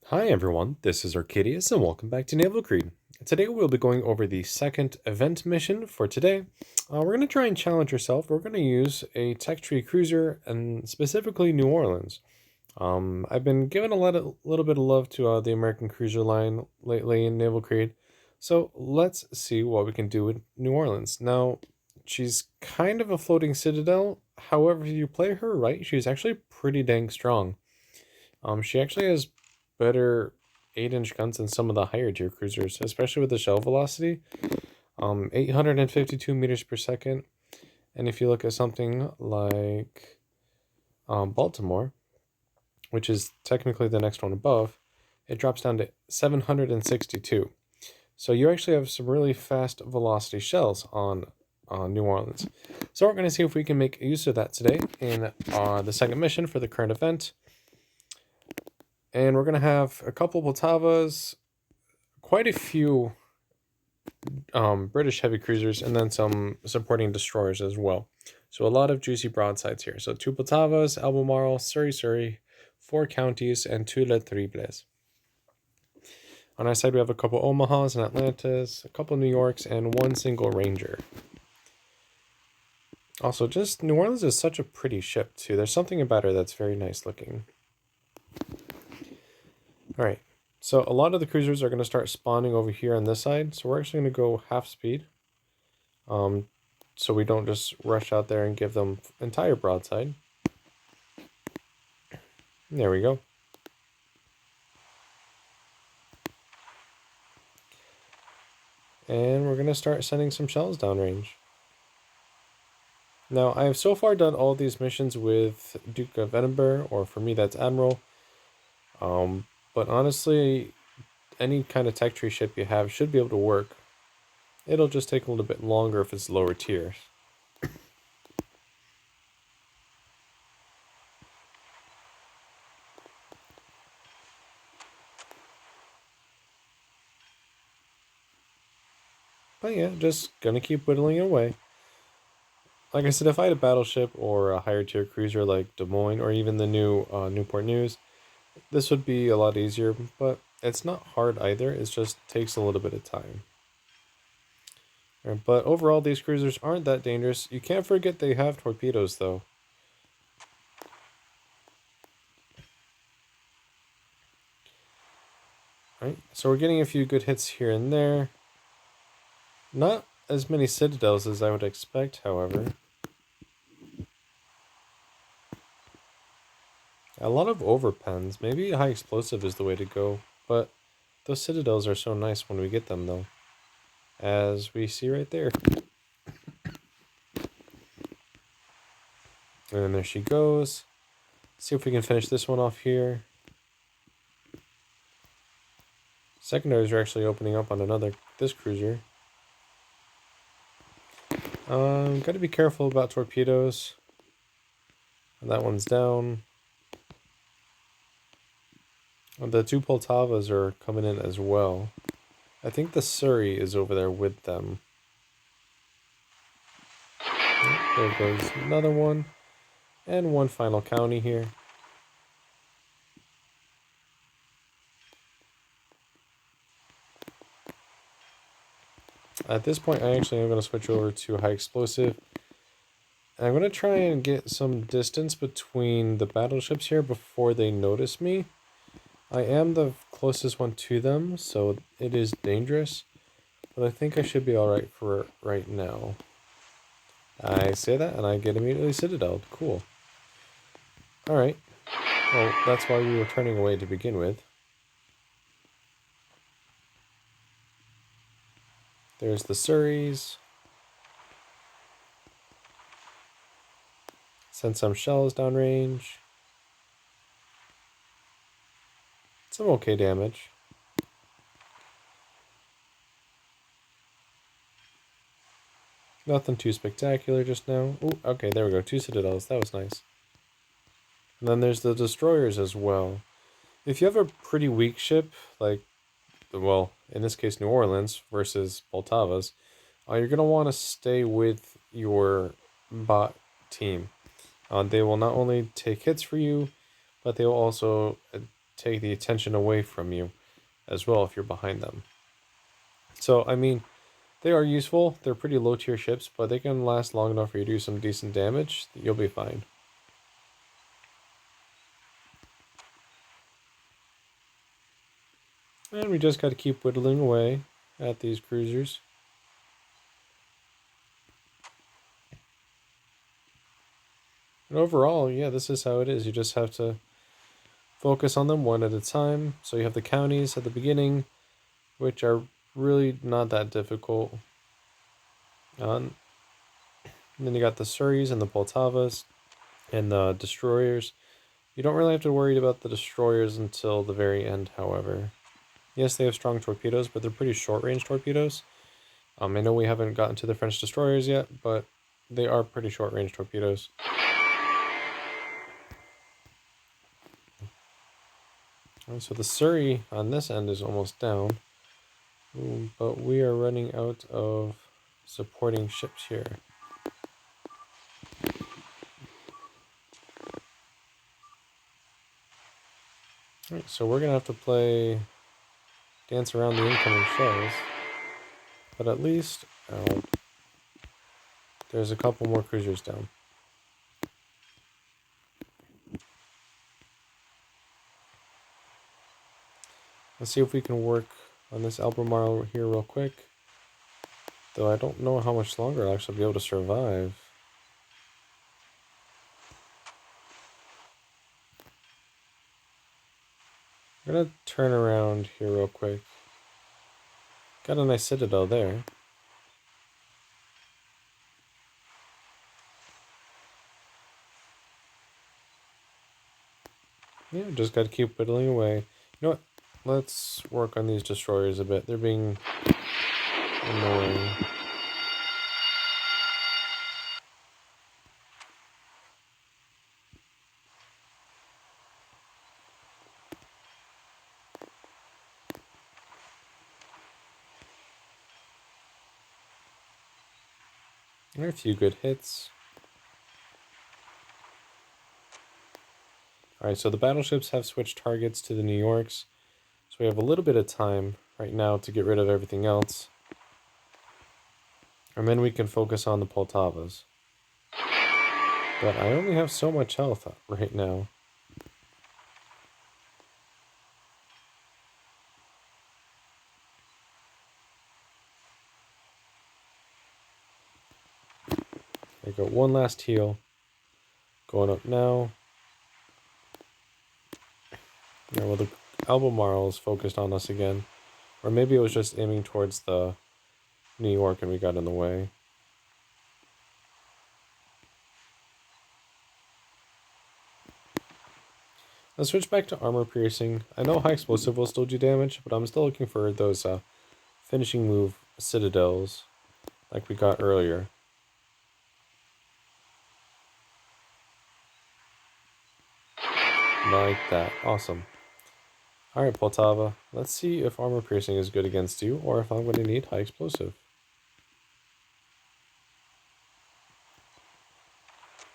Hi everyone, this is Arcadius and welcome back to Naval Creed. Today we'll be going over the second event mission for today. We're going to try and challenge ourselves. We're going to use a tech tree cruiser and specifically New Orleans. I've been giving little bit of love to the American cruiser line lately in Naval Creed. So let's see what we can do with New Orleans. Now, she's kind of a floating citadel. However, if you play her right, she's actually pretty dang strong. She actually has better 8-inch guns than some of the higher tier cruisers, especially with the shell velocity. 852 meters per second. And if you look at something like Baltimore, which is technically the next one above, it drops down to 762. So you actually have some really fast velocity shells on New Orleans. So we're going to see if we can make use of that today in the second mission for the current event. And we're going to have a couple Poltavas, quite a few British heavy cruisers, and then some supporting destroyers as well. So a lot of juicy broadsides here. So 2 Poltavas, Albemarle, Surrey, 4 counties, and 2 Le Tribles. On our side, we have a couple Omahas and Atlantas, a couple New Yorks, and 1 single Ranger. Also, just New Orleans is such a pretty ship, too. There's something about her that's very nice looking. Alright, so a lot of the cruisers are going to start spawning over here on this side, so we're actually going to go half speed. So we don't just rush out there and give them entire broadside. There we go. And we're going to start sending some shells downrange. Now, I have so far done all these missions with Duke of Edinburgh, or for me that's Admiral. But honestly, any kind of tech tree ship you have should be able to work. It'll just take a little bit longer if it's lower tiers. But yeah, just gonna keep whittling away. Like I said, if I had a battleship or a higher tier cruiser like Des Moines or even the new Newport News, this would be a lot easier, but it's not hard either. It just takes a little bit of time. But overall, these cruisers aren't that dangerous. You can't forget they have torpedoes, though. Right, so we're getting a few good hits here and there. Not as many citadels as I would expect, however. A lot of overpens. Maybe high explosive is the way to go, but those citadels are so nice when we get them, though. As we see right there. And then there she goes. See if we can finish this one off here. Secondaries are actually opening up on this cruiser. Gotta be careful about torpedoes. And that one's down. The 2 Poltavas are coming in as well. I think the Surrey is over there with them. There goes another one. And one final county here. At this point, I actually am going to switch over to high explosive. And I'm going to try and get some distance between the battleships here before they notice me. I am the closest one to them, so it is dangerous. But I think I should be alright for right now. I say that and I get immediately citadeled. Cool. Alright. Well, that's why we were turning away to begin with. There's the Surreys. Send some shells downrange. Some okay damage. Nothing too spectacular just now. Ooh, okay, there we go. 2 citadels. That was nice. And then there's the destroyers as well. If you have a pretty weak ship, like, well, in this case, New Orleans versus Poltavas, you're going to want to stay with your bot team. They will not only take hits for you, but they will also take the attention away from you as well if you're behind them. So, I mean, they are useful. They're pretty low tier ships, but they can last long enough for you to do some decent damage. You'll be fine. And we just got to keep whittling away at these cruisers. And overall, yeah, this is how it is. You just have to focus on them one at a time. So you have the counties at the beginning, which are really not that difficult. And then you got the Surreys and the Poltavas and the destroyers. You don't really have to worry about the destroyers until the very end, however. Yes, they have strong torpedoes, but they're pretty short-range torpedoes. I know we haven't gotten to the French destroyers yet, but they are pretty short-range torpedoes. So the Surrey on this end is almost down, but we are running out of supporting ships here. Alright, so we're gonna have to dance around the incoming shells, but at least there's a couple more cruisers down. Let's see if we can work on this Albemarle here real quick. Though I don't know how much longer I'll actually be able to survive. I'm gonna turn around here real quick. Got a nice citadel there. Yeah, just gotta keep whittling away. You know what? Let's work on these destroyers a bit. They're being annoying. There are a few good hits. Alright, so the battleships have switched targets to the New Yorks. So we have a little bit of time right now to get rid of everything else. And then we can focus on the Poltavas. But I only have so much health right now. I got one last heal. Going up now. Yeah, well, the Albemarle is focused on us again. Or maybe it was just aiming towards the New York and we got in the way. Let's switch back to armor piercing. I know high explosive will still do damage, but I'm still looking for those finishing move citadels like we got earlier. Like that. Awesome. Alright, Poltava. Let's see if armor piercing is good against you, or if I'm going to need high explosive.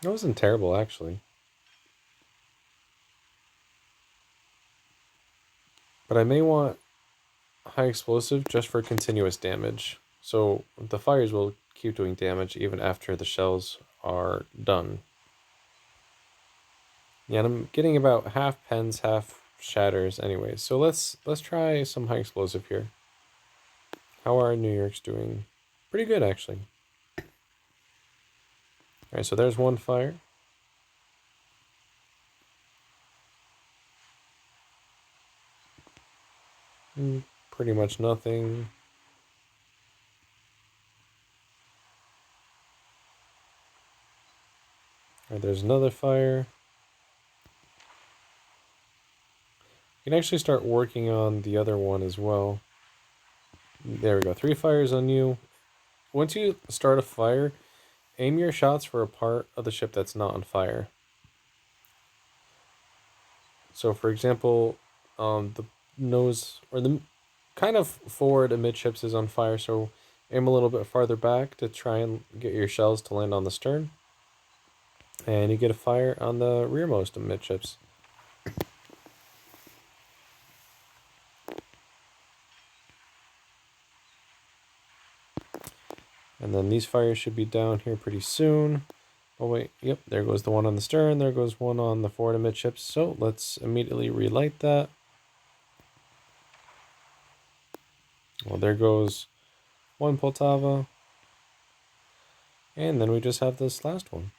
That wasn't terrible, actually. But I may want high explosive just for continuous damage. So the fires will keep doing damage even after the shells are done. Yeah, and I'm getting about half pens, half shatters anyway. So let's try some high explosive here. How are New York's doing? Pretty good, actually. Alright, so there's one fire. Pretty much nothing. Alright, there's another fire. You can actually start working on the other one as well. There we go, 3 fires on you. Once you start a fire, aim your shots for a part of the ship that's not on fire. So for example, the nose, or the kind of forward amidships is on fire, so aim a little bit farther back to try and get your shells to land on the stern. And you get a fire on the rearmost amidships. And then these fires should be down here pretty soon. Oh wait, yep, there goes the one on the stern, there goes one on the forward amidships. So let's immediately relight that. Well, there goes one Poltava. And then we just have this last one.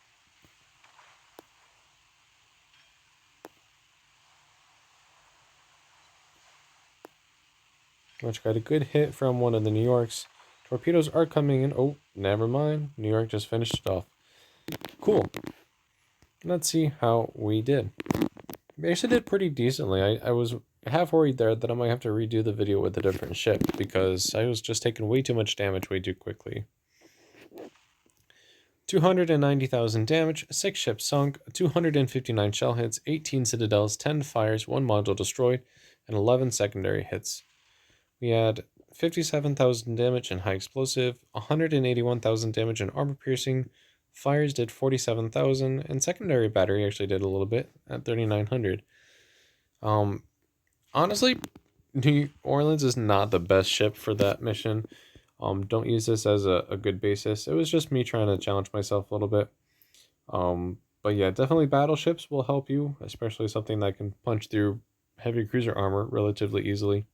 Which got a good hit from one of the New Yorks. Torpedoes are coming in. Oh, never mind. New York just finished it off. Cool. Let's see how we did. We actually did pretty decently. I was half worried there that I might have to redo the video with a different ship because I was just taking way too much damage way too quickly. 290,000 damage, 6 ships sunk, 259 shell hits, 18 citadels, 10 fires, 1 module destroyed, and 11 secondary hits. We had 57,000 damage in high explosive, 181,000 damage in armor piercing, fires did 47,000, and secondary battery actually did a little bit at 3,900. Honestly, New Orleans is not the best ship for that mission. Don't use this as a good basis. It was just me trying to challenge myself a little bit. But yeah, definitely battleships will help you, especially something that can punch through heavy cruiser armor relatively easily.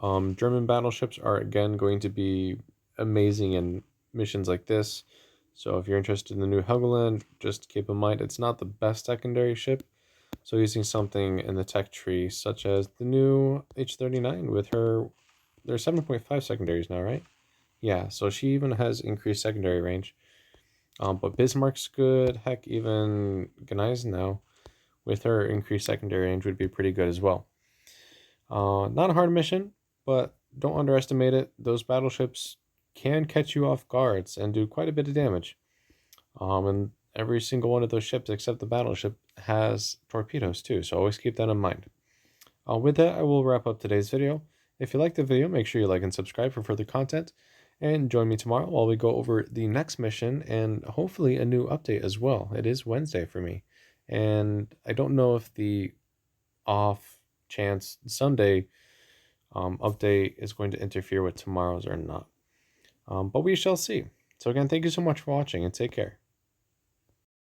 German battleships are again going to be amazing in missions like this. So if you're interested in the new Helgoland, just keep in mind it's not the best secondary ship. So using something in the tech tree, such as the new H39 with her, there's 7.5 secondaries now, right? Yeah, so she even has increased secondary range. But Bismarck's good. Heck, even Gneisenau with her increased secondary range would be pretty good as well. Not a hard mission, but don't underestimate it. Those battleships can catch you off guards and do quite a bit of damage. And every single one of those ships, except the battleship, has torpedoes too, so always keep that in mind. With that, I will wrap up today's video. If you liked the video, make sure you like and subscribe for further content, and join me tomorrow while we go over the next mission and hopefully a new update as well. It is Wednesday for me, and I don't know if the off chance Sunday update is going to interfere with tomorrow's or not. But we shall see. So again, thank you so much for watching and take care.